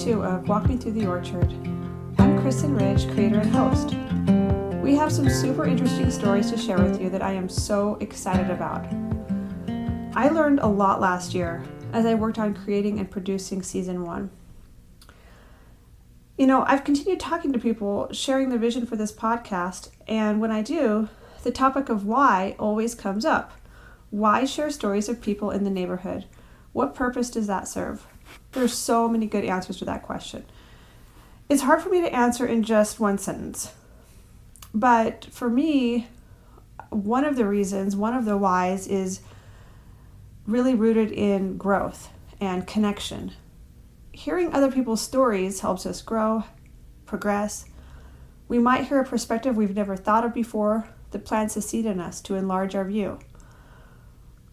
2 of Walk Me Through the Orchard. I'm Kristen Ridge, creator and host. We have some super interesting stories to share with you that I am so excited about. I learned a lot last year as I worked on creating and producing season 1. I've continued talking to people, sharing the vision for this podcast, and when I do, the topic of why always comes up. Why share stories of people in the neighborhood? What purpose does that serve? There's so many good answers to that question. It's hard for me to answer in just one sentence. But for me, one of the reasons, one of the whys is really rooted in growth and connection. Hearing other people's stories helps us grow, progress. We might hear a perspective we've never thought of before that plants a seed in us to enlarge our view.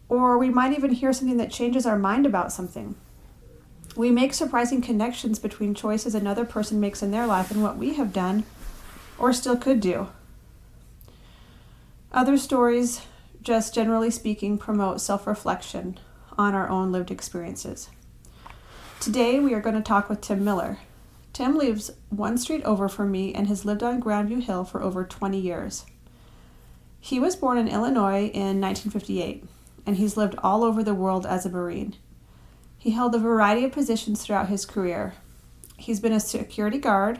Or we might even hear something that changes our mind about something. We make surprising connections between choices another person makes in their life and what we have done or still could do. Other stories, just generally speaking, promote self-reflection on our own lived experiences. Today we are going to talk with Tim Miller. Tim lives one street over from me and has lived on Grandview Hill for over 20 years. He was born in Illinois in 1958. And he's lived all over the world as a Marine. He held a variety of positions throughout his career. He's been a security guard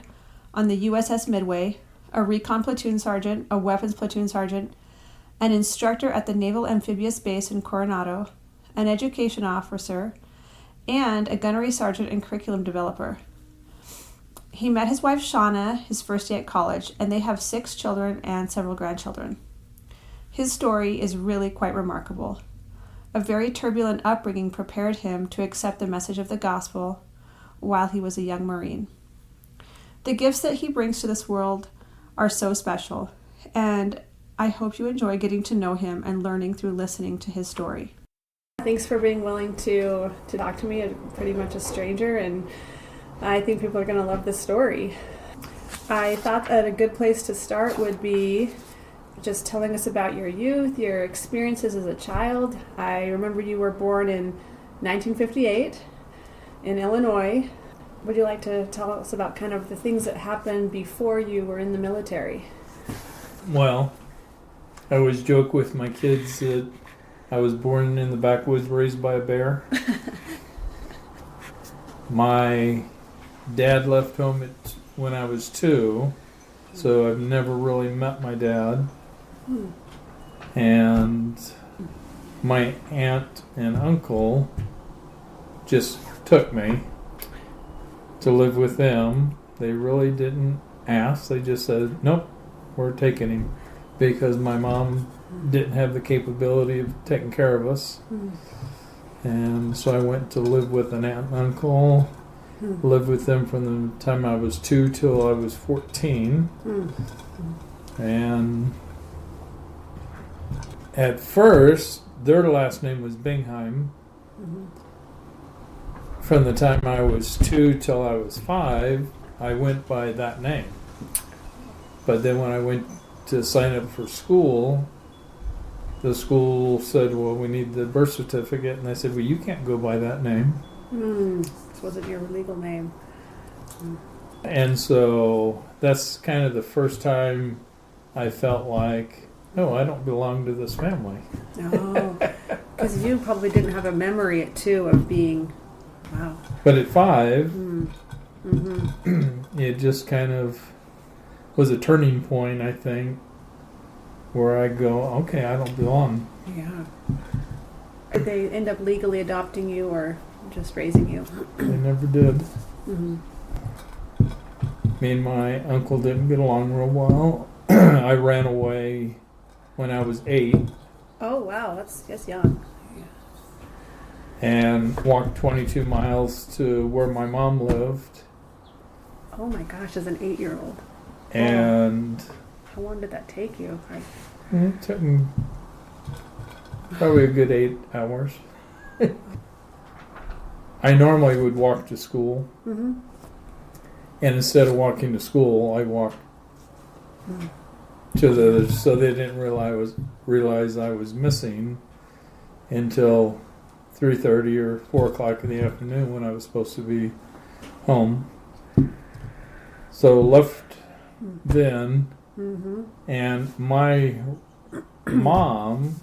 on the USS Midway, a recon platoon sergeant, a weapons platoon sergeant, an instructor at the Naval Amphibious Base in Coronado, an education officer, and a gunnery sergeant and curriculum developer. He met his wife Shauna his first day at college, and they have 6 children and several grandchildren. His story is really quite remarkable. A very turbulent upbringing prepared him to accept the message of the gospel while he was a young Marine. The gifts that he brings to this world are so special, and I hope you enjoy getting to know him and learning through listening to his story. Thanks for being willing to talk to me, pretty much a stranger, and I think people are going to love this story. I thought that a good place to start would be just telling us about your youth, your experiences as a child. I remember you were born in 1958 in Illinois. Would you like to tell us about kind of the things that happened before you were in the military? Well, I always joke with my kids that I was born in the backwoods, raised by a bear. My dad left home when I was 2, so I've never really met my dad. And my aunt and uncle just took me to live with them. They really didn't ask. They just said, nope, we're taking him, because my mom didn't have the capability of taking care of us. And so I went to live with an aunt and uncle, lived with them from the time I was 2 till I was 14. And at first, their last name was Bingheim. From the time I was 2 till I was 5, I went by that name. But then when I went to sign up for school, the school said, well, we need the birth certificate. And I said, well, you can't go by that name. This wasn't your legal name. And so that's kind of the first time I felt like, no, I don't belong to this family. Oh, because you probably didn't have a memory at 2 of being, wow. But at 5, it just kind of was a turning point, I think, where I go, okay, I don't belong. Yeah. Did they end up legally adopting you or just raising you? They never did. Me and my uncle didn't get along real well. I ran away when I was 8. Oh, wow, that's young. And walked 22 miles to where my mom lived. Oh my gosh, as an 8-year-old. And how long did that take you? It took me probably a good 8 hours. I normally would walk to school. And instead of walking to school, I walked so they didn't realize I was missing until 3:30 or 4 o'clock in the afternoon when I was supposed to be home. So left then, Mm-hmm. and my mom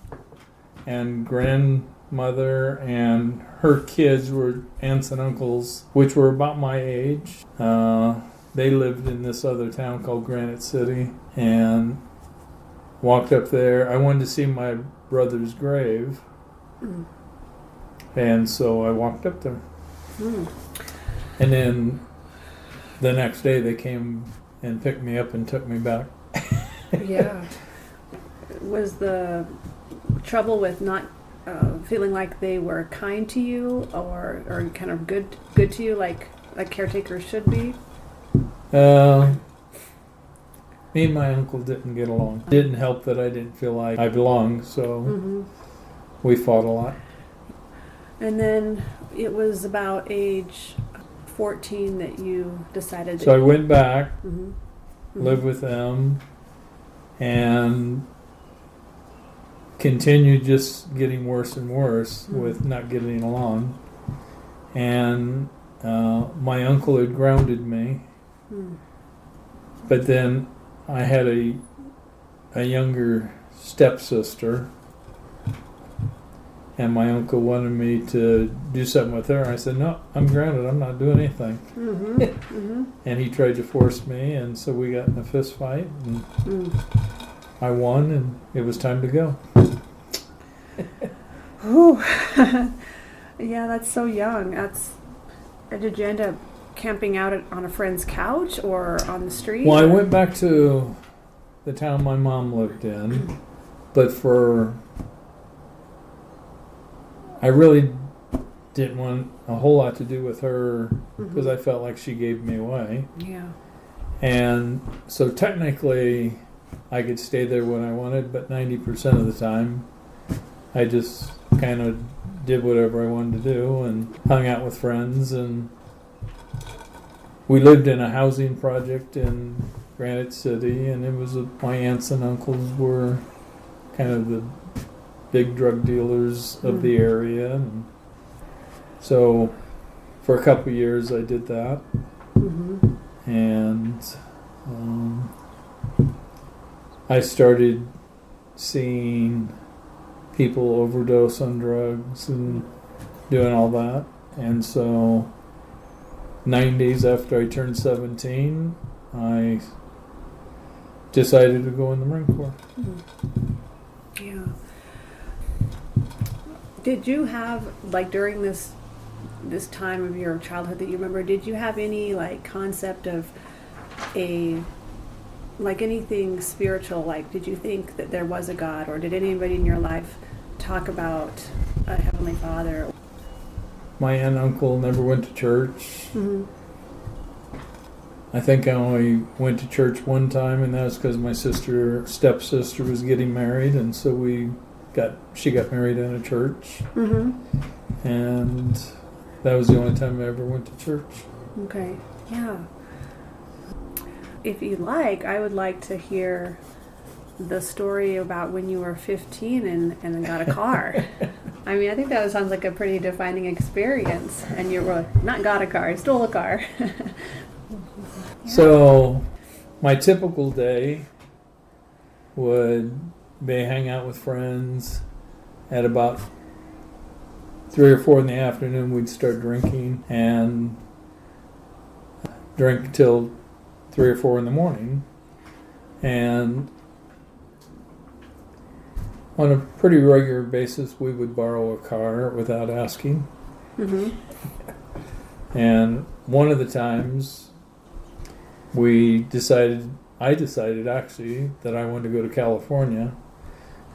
and grandmother and her kids were aunts and uncles, which were about my age. They lived in this other town called Granite City, and walked up there. I wanted to see my brother's grave, and so I walked up there. Mm. And then the next day they came and picked me up and took me back. Yeah. Was the trouble with not feeling like they were kind to you or kind of good to you like caretakers should be? Me and my uncle didn't get along. Didn't help that I didn't feel like I belonged, so Mm-hmm. we fought a lot. And then it was about age 14 that you decided. So I went back, Mm-hmm. lived with them, and continued just getting worse and worse with not getting along. And my uncle had grounded me, but then I had a younger stepsister, and my uncle wanted me to do something with her. I said, no, I'm grounded. I'm not doing anything. Mm-hmm. Mm-hmm. And he tried to force me, and so we got in a fist fight, and I won, and it was time to go. Ooh. Yeah, that's so young. Did you end up camping out on a friend's couch or on the street? Well, I went back to the town my mom lived in, but I really didn't want a whole lot to do with her because I felt like she gave me away. Yeah. And so technically I could stay there when I wanted, but 90% of the time I just kind of did whatever I wanted to do and hung out with friends. And we lived in a housing project in Granite City, and it was my aunts and uncles were kind of the big drug dealers of the area. And so for a couple of years I did that. Mm-hmm. And I started seeing people overdose on drugs and doing all that. And so 9 days after I turned 17, I decided to go in the Marine Corps. Yeah. Did you have, like, during this time of your childhood that you remember, did you have any, like, concept of anything spiritual? Like, did you think that there was a God, or did anybody in your life talk about a Heavenly Father? My aunt and uncle never went to church. Mm-hmm. I think I only went to church one time, and that was because my stepsister was getting married, and so she got married in a church. Mm-hmm. And that was the only time I ever went to church. Okay. Yeah. If you'd like, I would like to hear the story about when you were 15 and got a car. I mean, I think that sounds like a pretty defining experience. And you were not got a car, stole a car. Yeah. So my typical day would be hang out with friends. At about 3 or 4 in the afternoon, we'd start drinking and drink until 3 or 4 in the morning. And on a pretty regular basis, we would borrow a car without asking. Mm-hmm. And one of the times I decided actually that I wanted to go to California.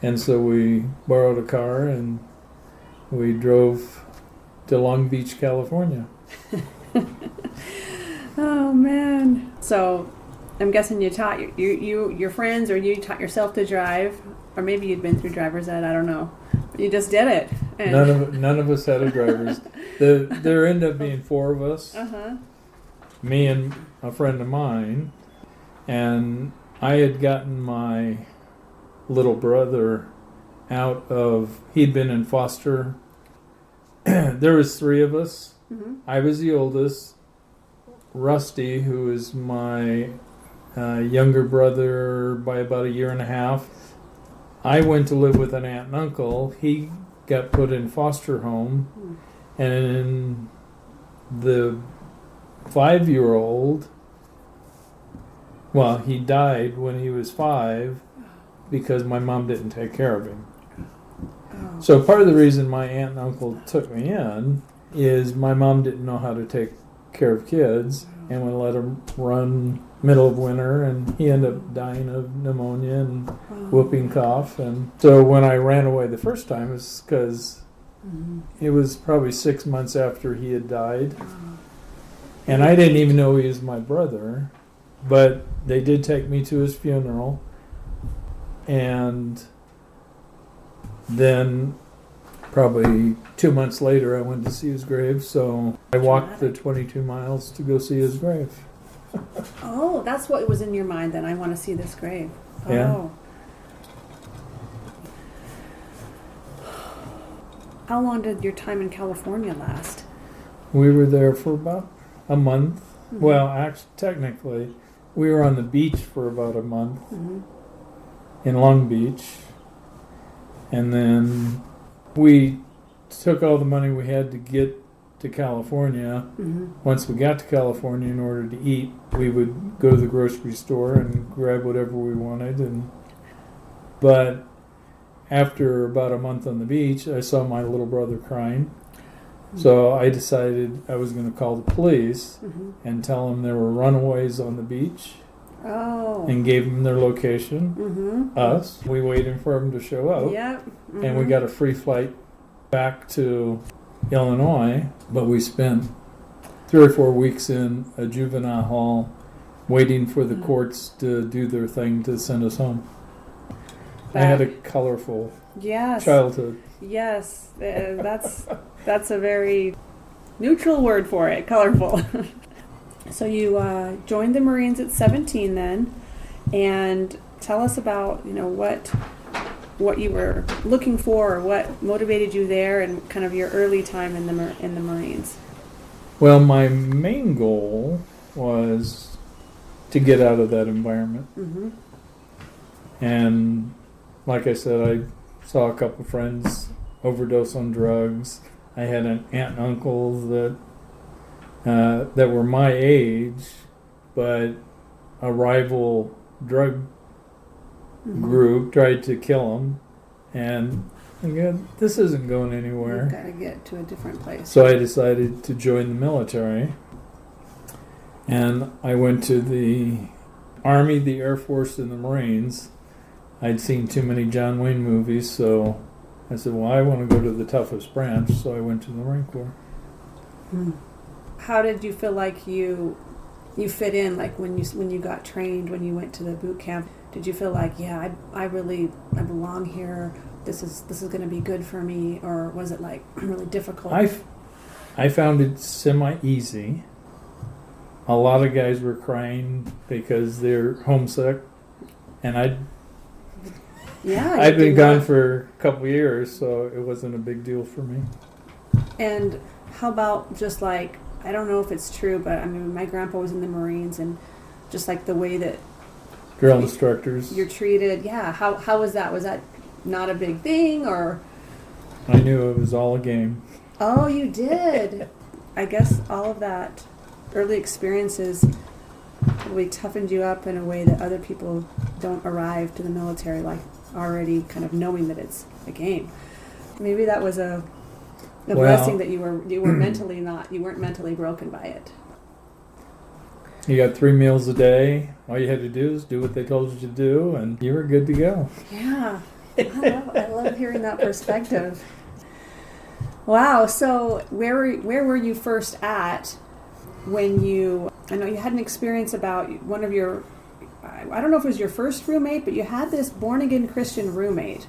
And so we borrowed a car and we drove to Long Beach, California. Oh, man. So I'm guessing you taught your friends, or you taught yourself to drive, or maybe you'd been through driver's ed, I don't know. You just did it. And None of us had a driver's. There ended up being 4 of us. Uh-huh. Me and a friend of mine, and I had gotten my little brother out of, he'd been in foster. There was 3 of us. Mm-hmm. I was the oldest, Rusty, who is my younger brother by about a year and a half, I went to live with an aunt and uncle. He got put in foster home, and the 5-year-old, well, he died when he was 5 because my mom didn't take care of him. Oh. So part of the reason my aunt and uncle took me in is my mom didn't know how to take care of kids and would let him run middle of winter, and he ended up dying of pneumonia and whooping cough. And so when I ran away the first time, it was because it was probably 6 months after he had died, and I didn't even know he was my brother, but they did take me to his funeral. And then probably 2 months later, I went to see his grave. So I walked the 22 miles to go see his grave. Oh, that's what was in your mind then. I want to see this grave. Yeah. Oh. How long did your time in California last? We were there for about a month. Mhm. Well, actually, technically, we were on the beach for about a month in Long Beach. And then we took all the money we had to get to California. Once we got to California, in order to eat, we would go to the grocery store and grab whatever we wanted. But after about a month on the beach, I saw my little brother crying. So I decided I was going to call the police and tell them there were runaways on the beach. Oh. And gave them their location, us. We waited for them to show up. Yep. And we got a free flight back to Illinois, but we spent 3 or 4 weeks in a juvenile hall waiting for the courts to do their thing to send us home. I had a colorful childhood. Yes, that's a very neutral word for it, colorful. So you joined the Marines at 17 then, and tell us about what you were looking for, or what motivated you there, and kind of your early time in the Marines. Well, my main goal was to get out of that environment. And like I said, I saw a couple friends overdose on drugs. I had an aunt and uncle that were my age, but a rival drug group tried to kill them, and again, this isn't going anywhere. You've got to get to a different place. So I decided to join the military, and I went to the Army, the Air Force, and the Marines. I'd seen too many John Wayne movies, so I said, well, I want to go to the toughest branch, so I went to the Marine Corps. How did you feel like you fit in, like when you got trained, when you went to the boot camp? Did you feel like, yeah, I belong here, this is going to be good for me, or was it like really difficult? I found it semi-easy. A lot of guys were crying because they're homesick, and I'd been gone for a couple years, so it wasn't a big deal for me. And how about just like, I don't know if it's true, but I mean, my grandpa was in the Marines, and just like the way that drill instructors, you're treated, how was that? Was that not a big thing, or? I knew it was all a game. Oh, you did. I guess all of that early experiences really toughened you up in a way that other people don't arrive to the military like already kind of knowing that it's a game. Maybe that was a blessing that you were mentally you weren't mentally broken by it. You got 3 meals a day. All you had to do is do what they told you to do, and you were good to go. Yeah, I love hearing that perspective. Wow. So where were you first at when I know you had an experience about one of your, I don't know if it was your first roommate, but you had this born-again Christian roommate.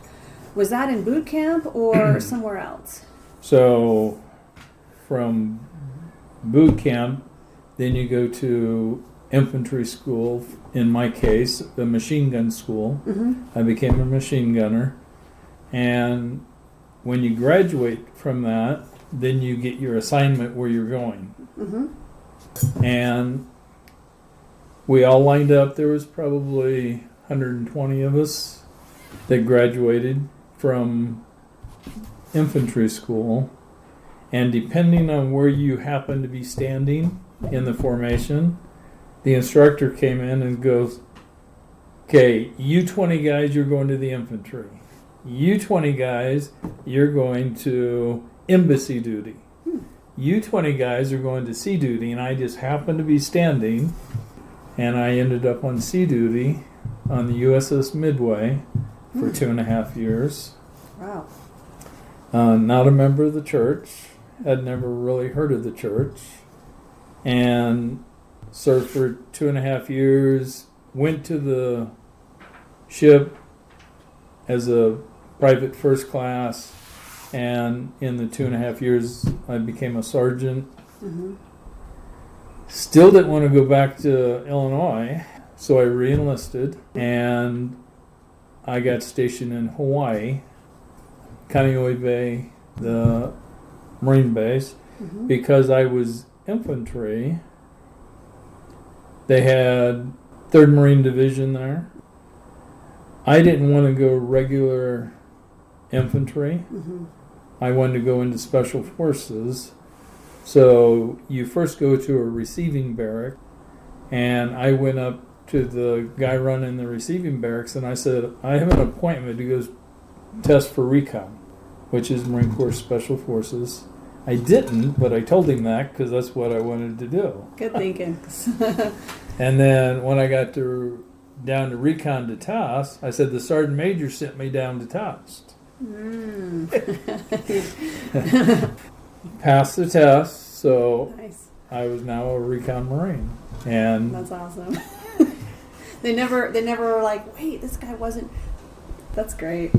Was that in boot camp or somewhere else? So from boot camp, then you go to infantry school, in my case, the machine gun school. I became a machine gunner. And when you graduate from that, then you get your assignment where you're going. And we all lined up. There was probably 120 of us that graduated from infantry school. And depending on where you happen to be standing in the formation, the instructor came in and goes, okay, you 20 guys, you're going to the infantry. You 20 guys, you're going to embassy duty. You 20 guys are going to sea duty. And I just happened to be standing, and I ended up on sea duty on the USS Midway for 2.5 years. Wow. Not a member of the church. Had never really heard of the church. And served for 2.5 years. Went to the ship as a private first class. And in the 2.5 years, I became a sergeant. Mm-hmm. Still didn't want to go back to Illinois. So I re-enlisted. And I got stationed in Hawaii, Kaneohe Bay, the Marine base. Mm-hmm. Because I was infantry, they had 3rd Marine Division there. I didn't want to go regular infantry. Mm-hmm. I wanted to go into special forces. So you first go to a receiving barrack, and I went up to the guy running the receiving barracks, and I said, I have an appointment to go test for recon, which is Marine Corps Special Forces. I didn't, but I told him that because that's what I wanted to do. Good thinking. And then when I got down to recon to TAS, I said the sergeant major sent me down to TAS. Mm. Passed the test, so Nice. I was now a recon Marine. And That's awesome. They never were like, wait, this guy wasn't. That's great.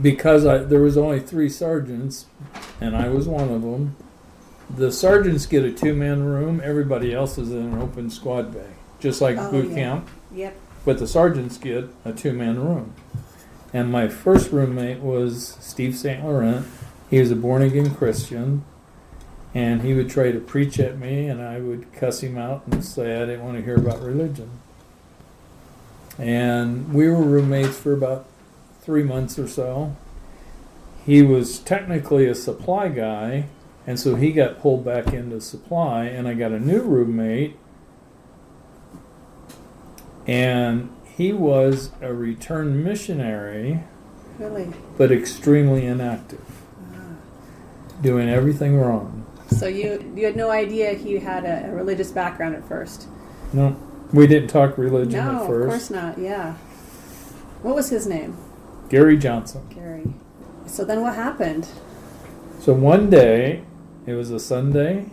because there was only 3 sergeants, and I was one of them, the sergeants get a 2-man room. Everybody else is in an open squad bay, just like boot camp. Yep. But the sergeants get a 2-man room. And my first roommate was Steve St. Laurent. He was a born-again Christian, and he would try to preach at me, and I would cuss him out and say I didn't want to hear about religion. And we were roommates for about 3 months or so. He was technically a supply guy, and so he got pulled back into supply, and I got a new roommate, and he was a returned missionary, Really? but extremely inactive, doing everything wrong. So you had no idea he had a religious background at first? No, we didn't talk religion No, at first. of course not. Yeah. What was his name? Gary Johnson. Gary. So then what happened? So one day, it was a Sunday,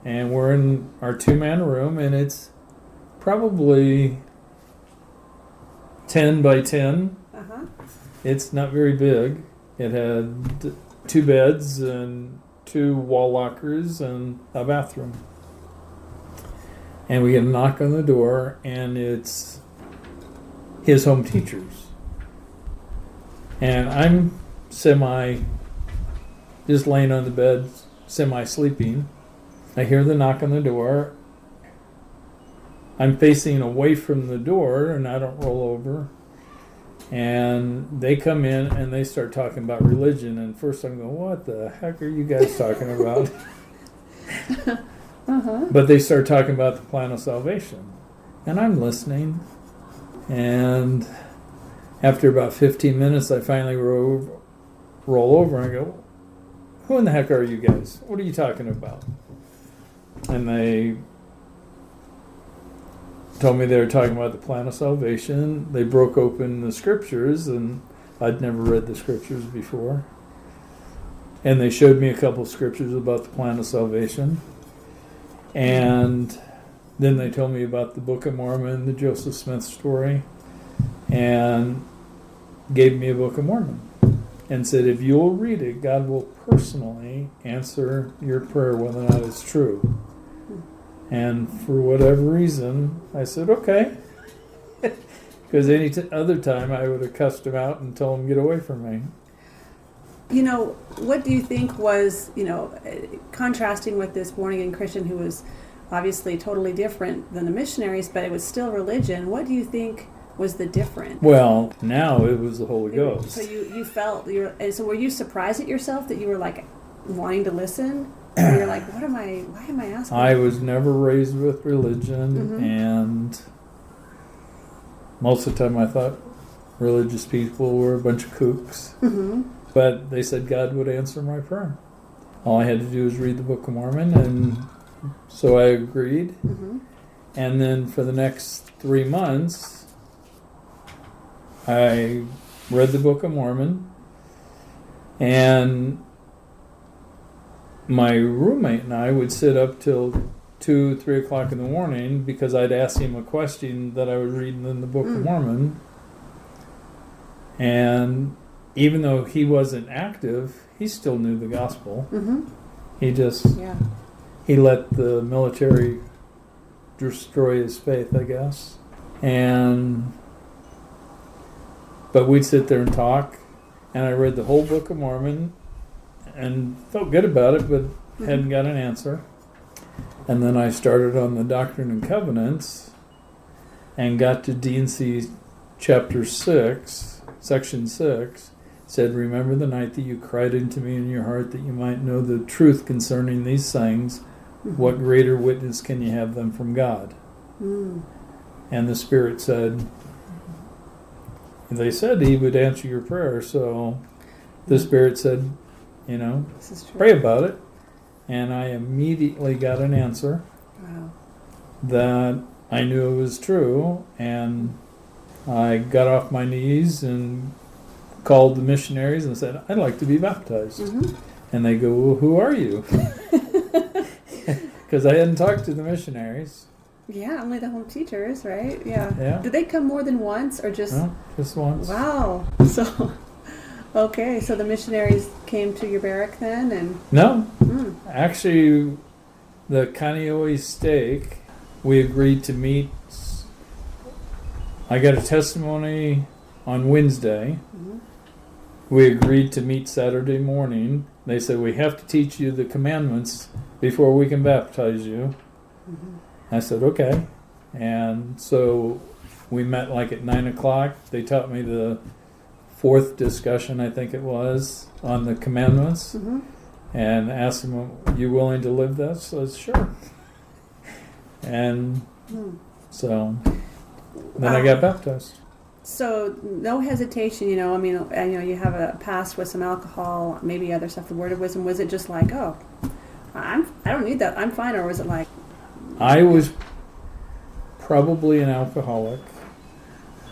and we're in our 2-man room, and it's probably 10 by 10. Uh-huh. It's not very big. It had 2 beds and 2 wall lockers and a bathroom. And we get a knock on the door, and it's his home teachers. And I'm just laying on the bed, semi-sleeping. I hear the knock on the door. I'm facing away from the door, and I don't roll over. And they come in, and they start talking about religion. And first I'm going, what the heck are you guys talking about? Uh-huh. But they start talking about the plan of salvation. And I'm listening. And after about 15 minutes, I finally roll over and I go, who in the heck are you guys? What are you talking about? And they told me they were talking about the plan of salvation. They broke open the scriptures, and I'd never read the scriptures before. And they showed me a couple scriptures about the plan of salvation. And then they told me about the Book of Mormon, the Joseph Smith story, and gave me a Book of Mormon and said, if you'll read it, God will personally answer your prayer whether or not it's true. And for whatever reason, I said, okay. Because any other time I would have cussed him out and told him, get away from me. What do you think was, contrasting with this born again Christian who was obviously totally different than the missionaries, but it was still religion. What do you think was the difference? Well, now it was the Holy Ghost. So you felt and so were you surprised at yourself that you were like wanting to listen? Or you're like, why am I asking? I was never raised with religion, and most of the time I thought religious people were a bunch of kooks. But they said God would answer my prayer. All I had to do was read the Book of Mormon, and so I agreed. And then for the next 3 months, I read the Book of Mormon, and my roommate and I would sit up till 2, 3 o'clock in the morning because I'd ask him a question that I was reading in the Book of Mormon. And even though he wasn't active, he still knew the gospel. He just, he let the military destroy his faith, I guess. But we'd sit there and talk, and I read the whole Book of Mormon and felt good about it, but hadn't got an answer. And then I started on the Doctrine and Covenants and got to D&C chapter 6, section 6, said, remember the night that you cried unto me in your heart that you might know the truth concerning these things. What greater witness can you have than from God? And the Spirit said, they said he would answer your prayer, so the Spirit said, this is true. Pray about it. And I immediately got an answer that I knew it was true, and I got off my knees and called the missionaries and said, I'd like to be baptized. And they go, well, who are you? Because I hadn't talked to the missionaries. Yeah, only the home teachers, right? Yeah. Did they come more than once or just? No, just once. Wow. So, okay, so the missionaries came to your barrack then, and no, actually, the Kaneohe stake, we agreed to meet. I got a testimony on Wednesday. We agreed to meet Saturday morning. They said, we have to teach you the commandments before we can baptize you. I said, okay. And so we met like at 9 o'clock. They taught me the 4th discussion, I think it was, on the commandments. And asked them, are you willing to live this? I said, sure. And so then I got baptized. So no hesitation, I you have a past with some alcohol, maybe other stuff, the word of wisdom. Was it just like, oh, I don't need that, I'm fine, or was it like? I was probably an alcoholic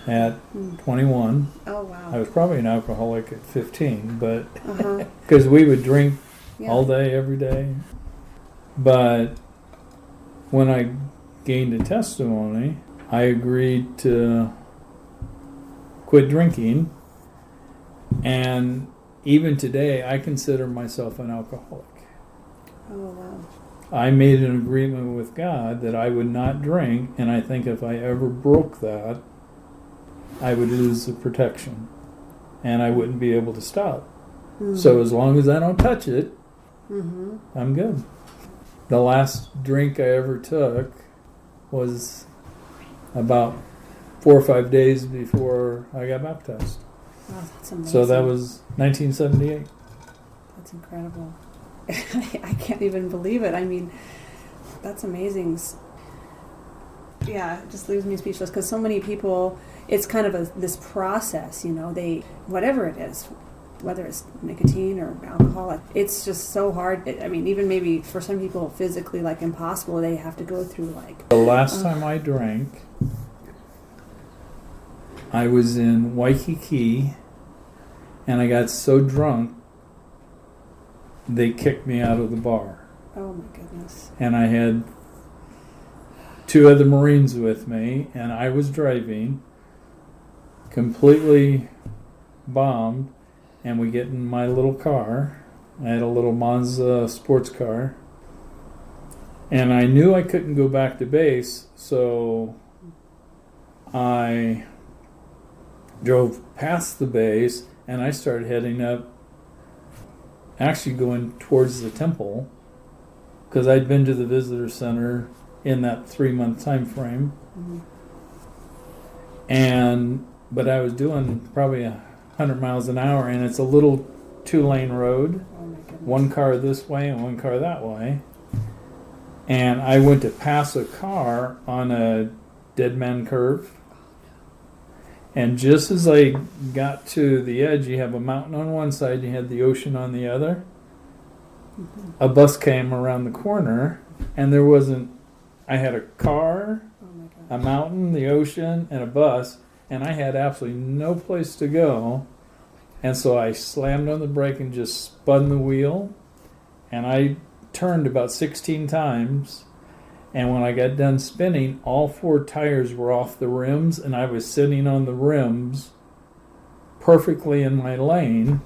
at 21. Oh, wow. I was probably an alcoholic at 15, but because we would drink all day, every day. But when I gained a testimony, I agreed to quit drinking, and even today I consider myself an alcoholic. Oh, wow. I made an agreement with God that I would not drink, and I think if I ever broke that, I would lose the protection, and I wouldn't be able to stop. So as long as I don't touch it, I'm good. The last drink I ever took was about 4 or 5 days before I got baptized. Wow, that's amazing. So that was 1978. That's incredible. I can't even believe it. I mean, that's amazing. Yeah, it just leaves me speechless because so many people, it's kind of this process, they, whatever it is, whether it's nicotine or alcohol, it's just so hard. Even maybe for some people physically impossible, they have to go through The last time I drank, I was in Waikiki, and I got so drunk, they kicked me out of the bar. Oh my goodness. And I had 2 other Marines with me, and I was driving, completely bombed, and we get in my little car. I had a little Monza sports car. And I knew I couldn't go back to base, so I drove past the base, and I started heading up actually going towards the temple, because I'd been to the visitor center in that 3-month time frame. But I was doing probably 100 miles an hour, and it's a little 2-lane road, Oh my goodness. one car this way and one car that way. And I went to pass a car on a dead man curve. And just as I got to the edge, you have a mountain on one side, you had the ocean on the other. A bus came around the corner, and I had a car, Oh my God. a mountain, the ocean, and a bus, and I had absolutely no place to go. And so I slammed on the brake and just spun the wheel, and I turned about 16 times. And when I got done spinning, all 4 tires were off the rims, and I was sitting on the rims perfectly in my lane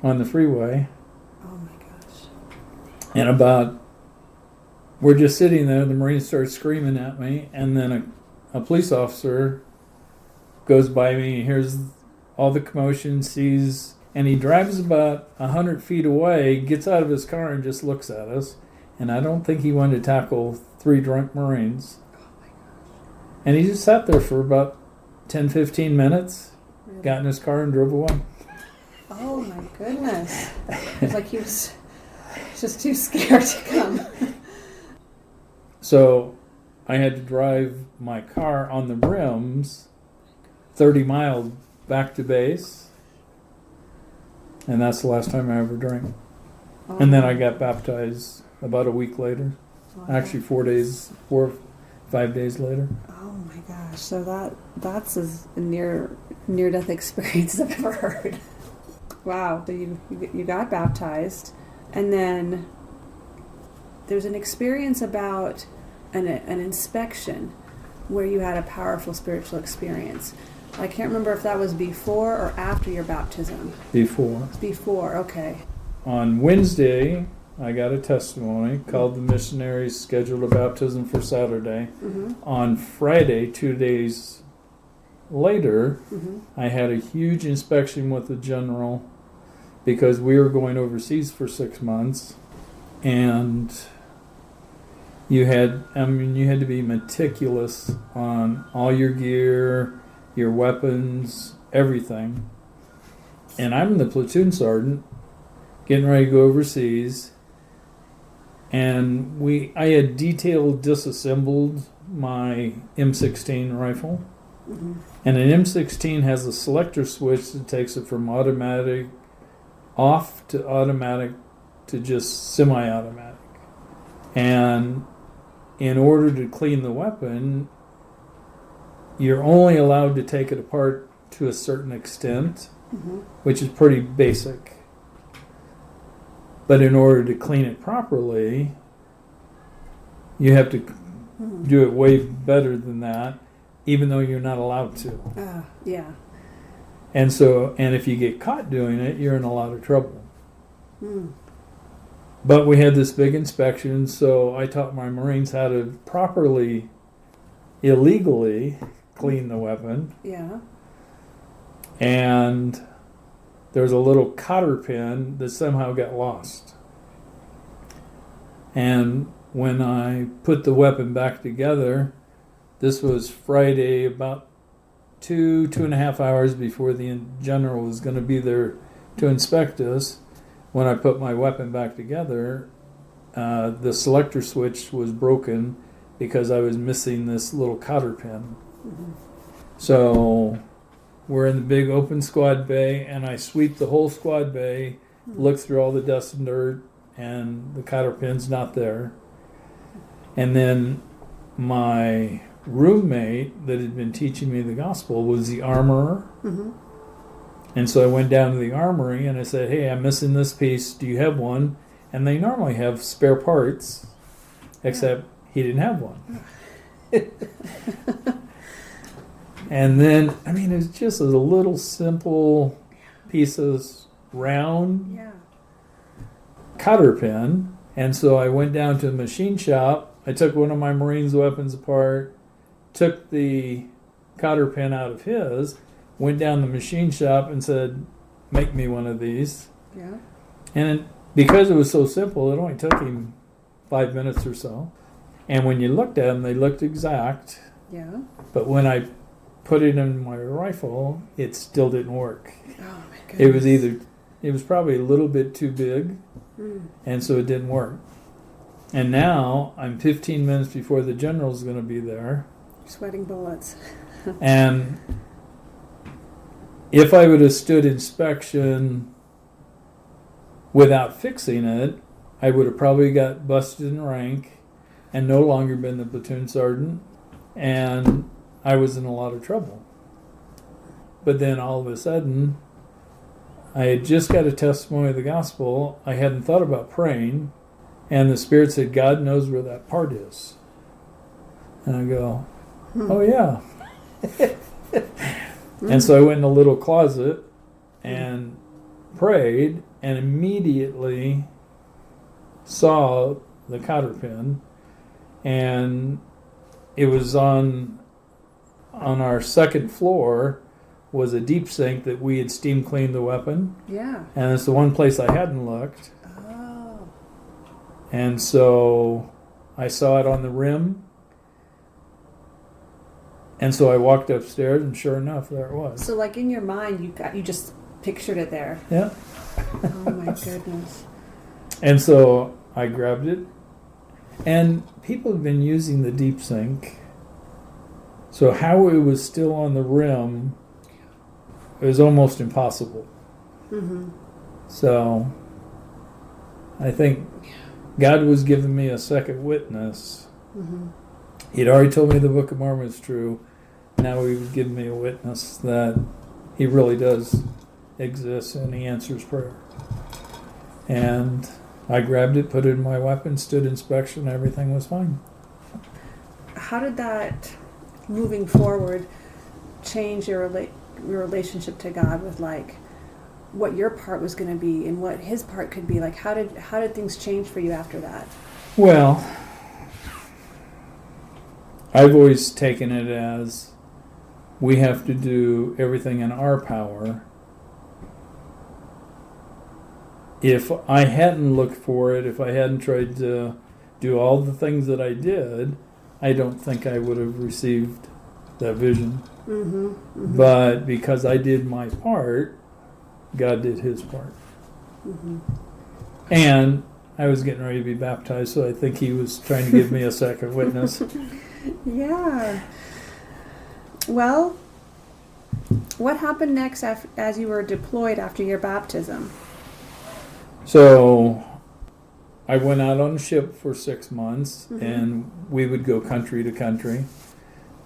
on the freeway. Oh my gosh. And we're just sitting there, the Marine starts screaming at me, and then a police officer goes by me, and hears all the commotion, sees, and he drives about 100 feet away, gets out of his car and just looks at us. And I don't think he wanted to tackle 3 drunk Marines. And he just sat there for about 10, 15 minutes, Really? got in his car and drove away. Oh my goodness. It's like he was just too scared to come. So I had to drive my car on the rims 30 miles back to base. And that's the last time I ever drank. Oh And then my- I got baptized about a week later. Wow. Actually 4 or 5 days later. Oh my gosh. So that's as near death experience I've ever heard. Wow. So you got baptized, and then there's an experience about an inspection where you had a powerful spiritual experience. I can't remember if that was before or after your baptism. Before. Before, okay. On Wednesday, I got a testimony, called the missionaries, scheduled a baptism for Saturday. Mm-hmm. On Friday, 2 days later, Mm-hmm. I had a huge inspection with the general because we were going overseas for 6 months. And you had to be meticulous on all your gear, your weapons, everything. And I'm the platoon sergeant, getting ready to go overseas. And I had disassembled my M16 rifle. Mm-hmm. And an M16 has a selector switch that takes it from automatic off to automatic to just semi-automatic. And in order to clean the weapon, you're only allowed to take it apart to a certain extent, Mm-hmm. which is pretty basic. But in order to clean it properly, you have to Mm-hmm. do it way better than that, even though you're not allowed to. Yeah. And if you get caught doing it, you're in a lot of trouble. Mm. But we had this big inspection, so I taught my Marines how to properly, illegally clean the weapon. Yeah. And there was a little cotter pin that somehow got lost. And when I put the weapon back together, this was Friday, about 2.5 hours before the general was going to be there to inspect us. When I put my weapon back together, the selector switch was broken because I was missing this little cotter pin. Mm-hmm. So we're in the big open squad bay, and I sweep the whole squad bay, look through all the dust and dirt, and the cotter pin's not there. And then my roommate that had been teaching me the gospel was the armorer. Mm-hmm. And so I went down to the armory and I said, hey, I'm missing this piece. Do you have one? And they normally have spare parts, except he didn't have one. And then, it's just a little simple piece of round Yeah. cutter pin. And so I went down to the machine shop. I took one of my Marines' weapons apart, took the cotter pin out of his, went down to the machine shop and said, make me one of these. Yeah. And because it was so simple, it only took him 5 minutes or so. And when you looked at them, they looked exact. Yeah. But when I put it in my rifle, it still didn't work. Oh my goodness. It was probably a little bit too big, and so it didn't work. And now I'm 15 minutes before the general's going to be there. Sweating bullets. And if I would have stood inspection without fixing it, I would have probably got busted in rank and no longer been the platoon sergeant, and I was in a lot of trouble. But then all of a sudden, I had just got a testimony of the gospel. I hadn't thought about praying, and the Spirit said, God knows where that part is. And I go, oh yeah. And so I went in a little closet and prayed, and immediately saw the cotter pin, and it was on our second floor was a deep sink that we had steam cleaned the weapon. Yeah. And it's the one place I hadn't looked. Oh. And so I saw it on the rim. And so I walked upstairs, and sure enough, there it was. So like in your mind, you just pictured it there. Yeah. Oh my goodness. And so I grabbed it. And people have been using the deep sink. So how it was still on the rim, it was almost impossible. Mm-hmm. So I think God was giving me a second witness. Mm-hmm. He'd already told me the Book of Mormon is true. Now he was giving me a witness that he really does exist and he answers prayer. And I grabbed it, put it in my weapon, stood inspection, everything was fine. How did that, moving forward, change your relationship to God with like what your part was going to be and what his part could be? Like how did things change for you after that? Well, I've always taken it as we have to do everything in our power. If I hadn't looked for it, if I hadn't tried to do all the things that I did, I don't think I would have received that vision. Mm-hmm, mm-hmm. But because I did my part, God did his part. Mm-hmm. And I was getting ready to be baptized, so I think he was trying to give me a second witness. Yeah. Well, what happened next as you were deployed after your baptism? So I went out on a ship for 6 months, Mm-hmm. and we would go country to country.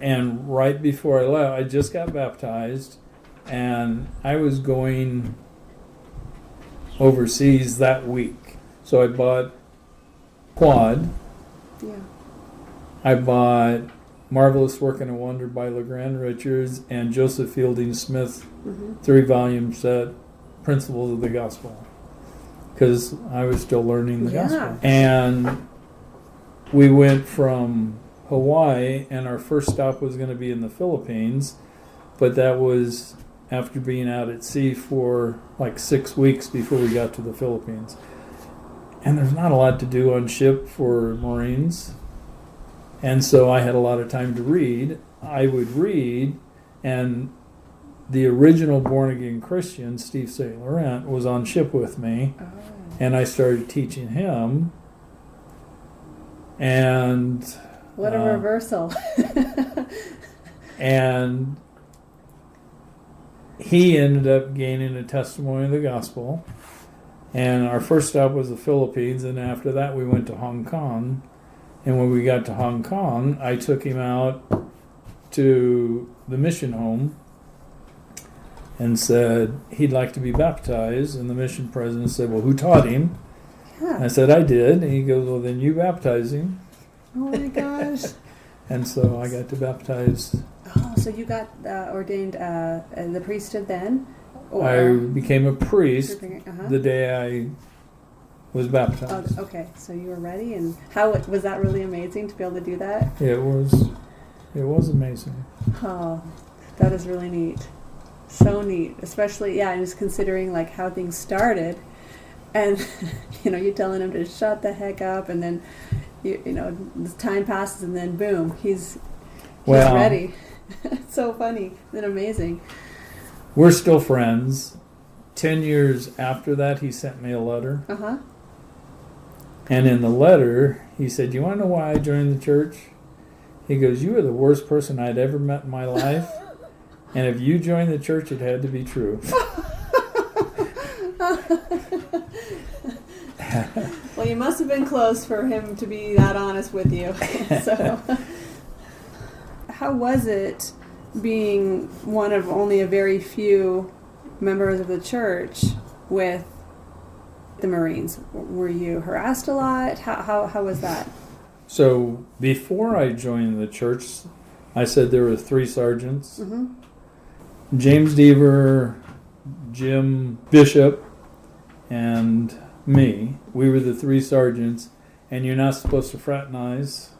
And right before I left, I just got baptized, and I was going overseas that week. So I bought Quad. Yeah. I bought Marvelous Work and a Wonder by LeGrand Richards and Joseph Fielding Smith, Mm-hmm. 3-volume set, Principles of the Gospel, because I was still learning the gospel. And we went from Hawaii, and our first stop was going to be in the Philippines, but that was after being out at sea for like 6 weeks before we got to the Philippines. And there's not a lot to do on ship for Marines. And so I had a lot of time to read. I would read, and the original born-again Christian, Steve St. Laurent, was on ship with me, Oh. and I started teaching him. And What a reversal. and he ended up gaining a testimony of the gospel. And our first stop was the Philippines, and after that we went to Hong Kong. And when we got to Hong Kong, I took him out to the mission home and said he'd like to be baptized. And the mission president said, well, who taught him? Yeah. I said, I did. And he goes, well, then you baptize him. Oh my gosh. And so I got to baptize. Oh, so you got ordained the priesthood then? I became a priest Uh-huh. the day I was baptized. Oh, okay, so you were ready, and how was that? Really amazing to be able to do that. It was amazing. Oh, that is really neat. So neat, especially and just considering like how things started. And, you're telling him to shut the heck up, and then, the time passes, and then boom, he's Well, ready. It's so funny and amazing. we're still friends. 10 years after that, he sent me a letter. Uh-huh. And in the letter, he said, "You want to know why I joined the church?" He goes, "You were the worst person I'd ever met in my life. And if you joined the church, it had to be true." Well, you must have been close for him to be that honest with you. So, how was it being one of only a very few members of the church with the Marines? Were you harassed a lot? How was that? So before I joined the church, I said there were 3 sergeants. Mm-hmm. James Deaver, Jim Bishop, and me. We were the 3 sergeants, and you're not supposed to fraternize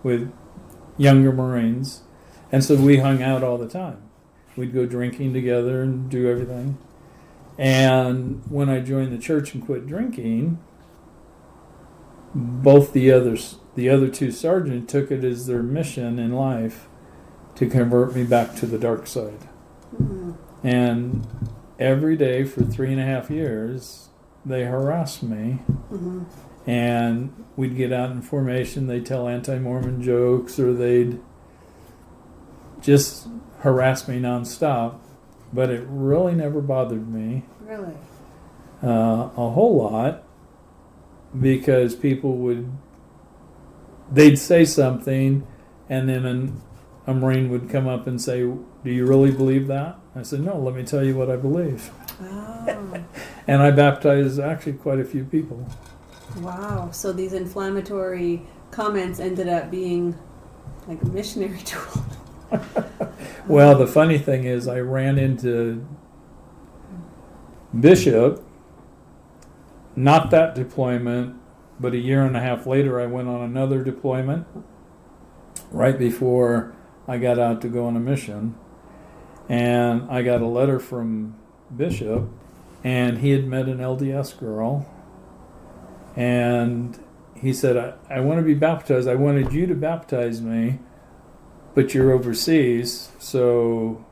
with younger Marines. And so we hung out all the time. We'd go drinking together and do everything. And when I joined the church and quit drinking, both the other 2 sergeants took it as their mission in life to convert me back to the dark side. Mm-hmm. And every day for 3.5 years, they harassed me. Mm-hmm. And we'd get out in formation, they'd tell anti-Mormon jokes, or they'd just harass me nonstop. But it really never bothered me Really? a whole lot, because they'd say something, and then a Marine would come up and say, "Do you really believe that?" I said, "No, let me tell you what I believe." Oh. And I baptized actually quite a few people. Wow. So these inflammatory comments ended up being like a missionary tool. Well, the funny thing is, I ran into Bishop, not that deployment, but a 1.5 years later, I went on another deployment right before I got out to go on a mission. And I got a letter from Bishop, and he had met an LDS girl. And he said, I want to be baptized. I wanted you to baptize me, but you're overseas. So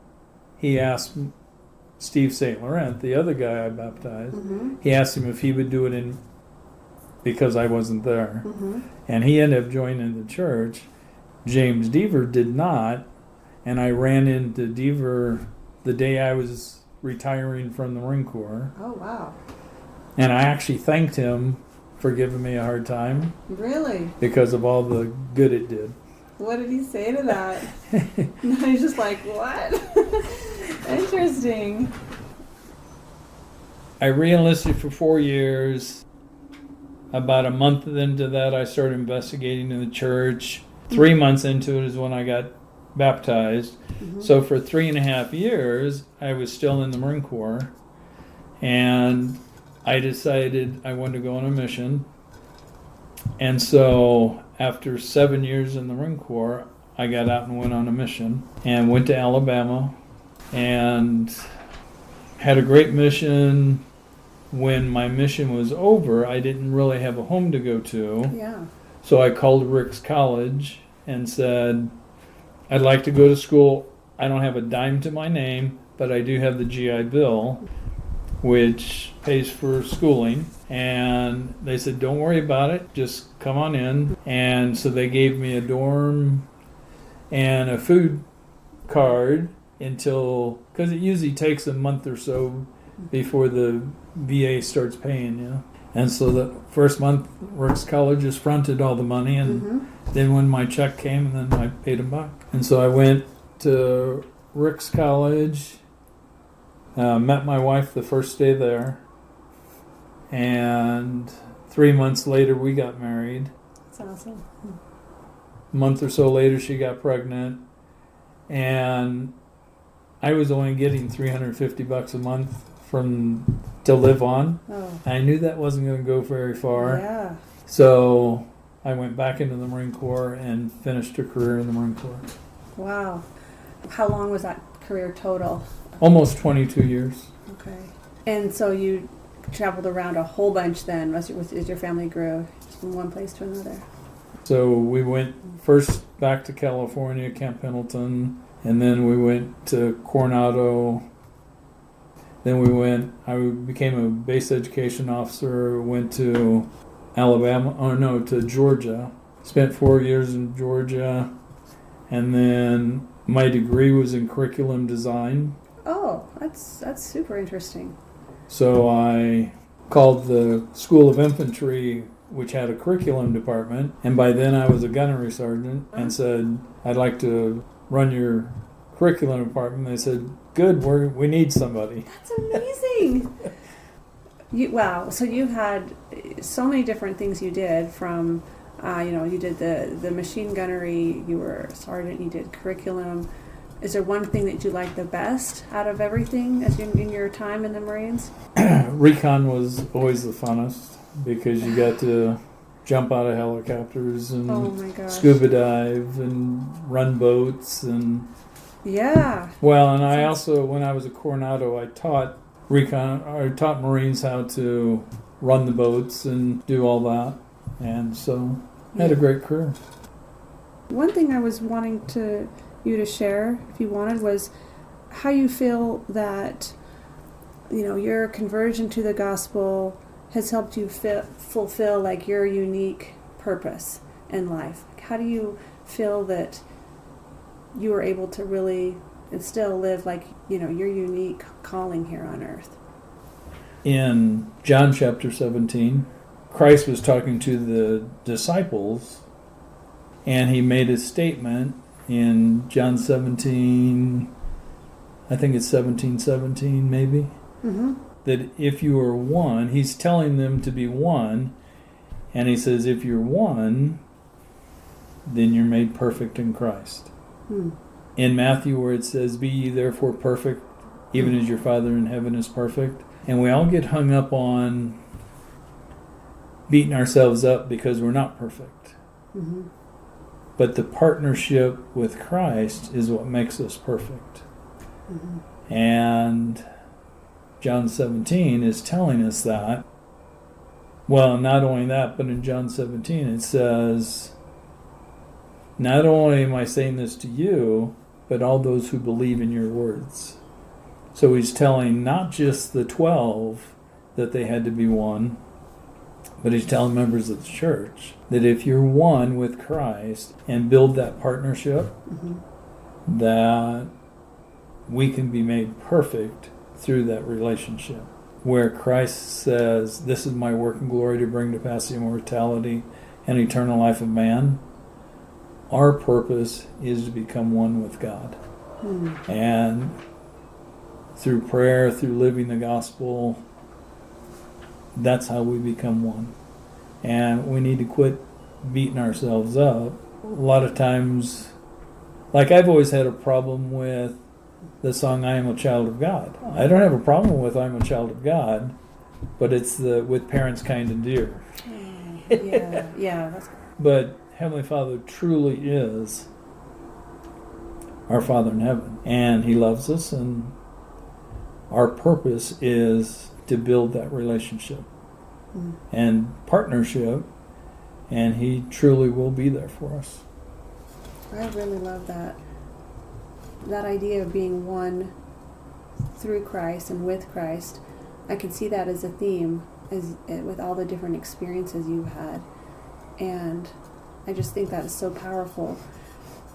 he asked Steve St. Laurent, the other guy I baptized, Mm-hmm. he asked him if he would do it because I wasn't there. Mm-hmm. And he ended up joining the church. James Deaver did not. And I ran into Deaver the day I was retiring from the Marine Corps. Oh, wow. And I actually thanked him for giving me a hard time Really? because of all the good it did. What did he say to that? No, he's just like, what? Interesting. I re-enlisted for 4 years. About a month into that, I started investigating in the church. 3 months into it is when I got baptized. Mm-hmm. So for 3.5 years, I was still in the Marine Corps. And I decided I wanted to go on a mission. And so after 7 years in the Marine Corps, I got out and went on a mission and went to Alabama and had a great mission. When my mission was over, I didn't really have a home to go to. Yeah. So I called Ricks College and said, "I'd like to go to school. I don't have a dime to my name, but I do have the GI Bill, which pays for schooling." And they said, "Don't worry about it. Just come on in." And so they gave me a dorm and a food card because it usually takes a month or so before the VA starts paying you. And so the first month, Ricks College just fronted all the money, and Mm-hmm. then when my check came, and then I paid them back. And so I went to Ricks College, met my wife the first day there, and 3 months later we got married. That's awesome. A month or so later she got pregnant, and I was only getting $350 a month to live on. Oh. I knew that wasn't going to go very far. Yeah. So I went back into the Marine Corps and finished a career in the Marine Corps. Wow. How long was that career total? Almost 22 years. Okay. And so you traveled around a whole bunch then as your family grew from one place to another. So we went first back to California, Camp Pendleton, and then we went to Coronado. Then I became a base education officer, went to to Georgia. Spent 4 years in Georgia, and then my degree was in curriculum design. Oh, that's super interesting. So I called the School of Infantry, which had a curriculum department, and by then I was a gunnery sergeant, and said, I'd like to run your curriculum department. They said, good, we need somebody. That's amazing. Wow, so you had so many different things you did from, you did the machine gunnery, you were a sergeant, you did curriculum. Is there one thing that you liked the best out of everything in your time in the Marines? Recon was always the funnest because you got to jump out of helicopters and oh my gosh. Scuba dive and run boats and yeah. Well, and I also, when I was at Coronado, I taught Marines how to run the boats and do all that, and so I had a great career. One thing I was wanting you to share, if you wanted, was how you feel that, your conversion to the gospel has helped you fulfill like your unique purpose in life. How do you feel that you were able to really and still live like, your unique calling here on earth? In John chapter 17, Christ was talking to the disciples, and he made a statement in John 17, I think it's 17:17 maybe, that if you are one, he's telling them to be one, and he says, if you're one, then you're made perfect in Christ. In Matthew, where it says, be ye therefore perfect, even as your Father in heaven is perfect. And we all get hung up on beating ourselves up because we're not perfect. But the partnership with Christ is what makes us perfect. And John 17 is telling us that. Well, not only that, but in John 17 it says, not only am I saying this to you, but all those who believe in your words. So he's telling not just the 12 that they had to be one, but he's telling members of the church that if you're one with Christ and build that partnership, that we can be made perfect through that relationship. Where Christ says, this is my work and glory to bring to pass the immortality and eternal life of man. Our purpose is to become one with God. And through prayer, through living the gospel, that's how we become one. And we need to quit beating ourselves up. A lot of times, like I've always had a problem with the song I Am a Child of God. I don't have a problem with I'm a Child of God, but it's the with parents kind and dear. Yeah. But Heavenly Father truly is our Father in heaven, and He loves us, and our purpose is to build that relationship and partnership, and He truly will be there for us. I really love that idea of being one through Christ and with Christ. I can see that as a theme with all the different experiences you've had, and I just think that is so powerful.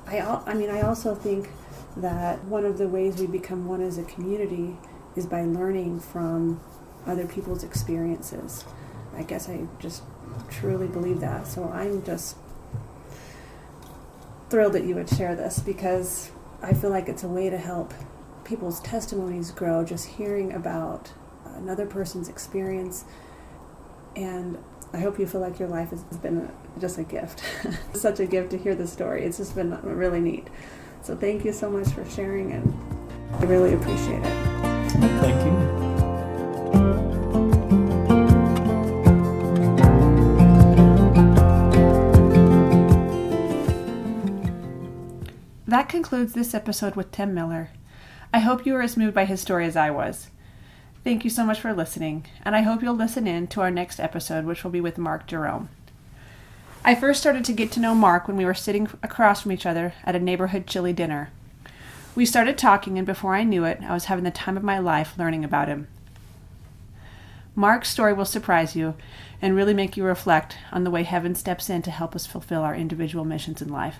I also think that one of the ways we become one as a community is by learning from other people's experiences. I guess I just truly believe that. So I'm just thrilled that you would share this, because I feel like it's a way to help people's testimonies grow, just hearing about another person's experience. And I hope you feel like your life has been just a gift. Such a gift to hear the story. It's just been really neat. So thank you so much for sharing, and I really appreciate it. Thank you. That concludes this episode with Tim Miller. I hope you were as moved by his story as I was. Thank you so much for listening, and I hope you'll listen in to our next episode, which will be with Mark Jerome. I first started to get to know Mark when we were sitting across from each other at a neighborhood chili dinner. We started talking, and before I knew it, I was having the time of my life learning about him. Mark's story will surprise you and really make you reflect on the way heaven steps in to help us fulfill our individual missions in life.